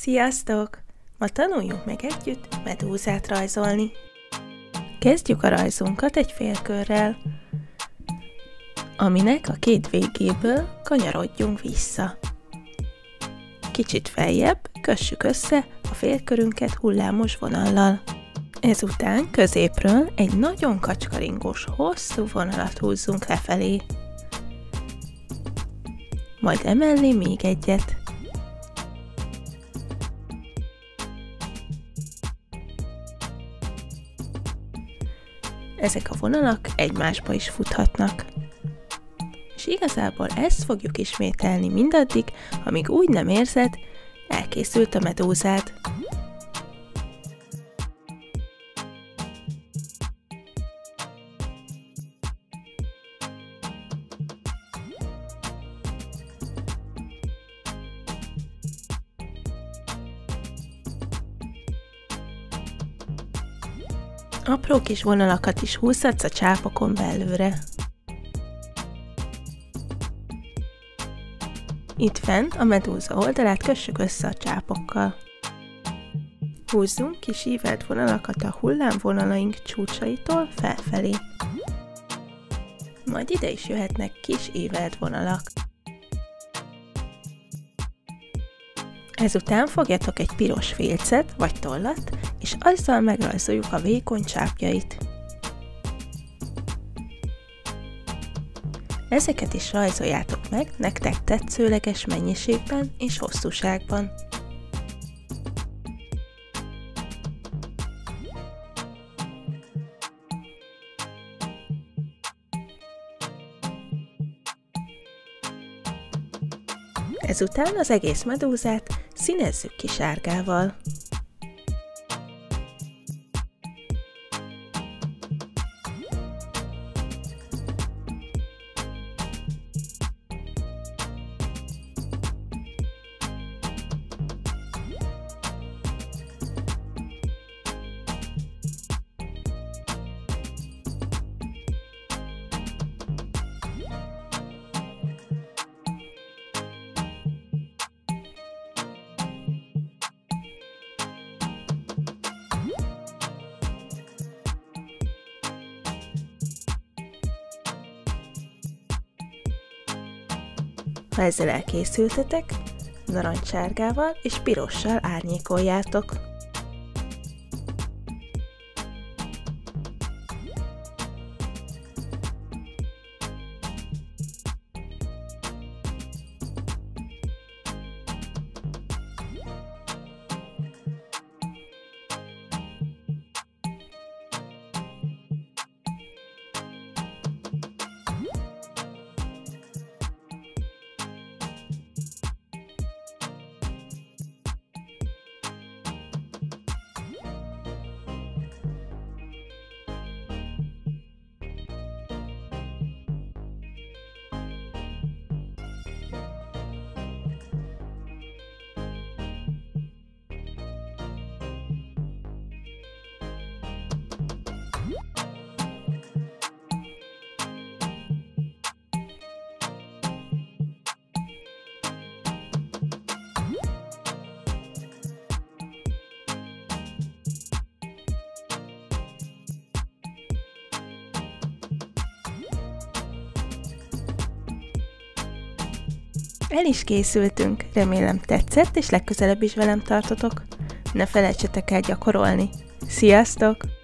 Sziasztok! Ma tanuljunk meg együtt medúzát rajzolni. Kezdjük a rajzunkat egy félkörrel, aminek a két végéből kanyarodjunk vissza. Kicsit feljebb kössük össze a félkörünket hullámos vonallal. Ezután középről egy nagyon kacskaringós, hosszú vonalat húzzunk lefelé. Majd emellé még egyet. Ezek a vonalak egymásba is futhatnak. És igazából ezt fogjuk ismételni mindaddig, amíg úgy nem érzed, elkészült a medúzád. Apró kis vonalakat is húzhatsz a csápokon belőle. Itt fent a medúza oldalát kössük össze a csápokkal. Húzzunk kis ívelt vonalakat a hullámvonalaink csúcsaitól felfelé. Majd ide is jöhetnek kis ívelt vonalak. Ezután fogjatok egy piros félcet vagy tollat, és azzal megrajzoljuk a vékony csápjait. Ezeket is rajzoljátok meg nektek tetszőleges mennyiségben és hosszúságban. Ezután az egész medúzát színezzük ki sárgával. Ha ezzel elkészültetek, narancssárgával és pirossal árnyékoljátok. El is készültünk, remélem tetszett, és legközelebb is velem tartotok. Ne felejtsetek el gyakorolni. Sziasztok!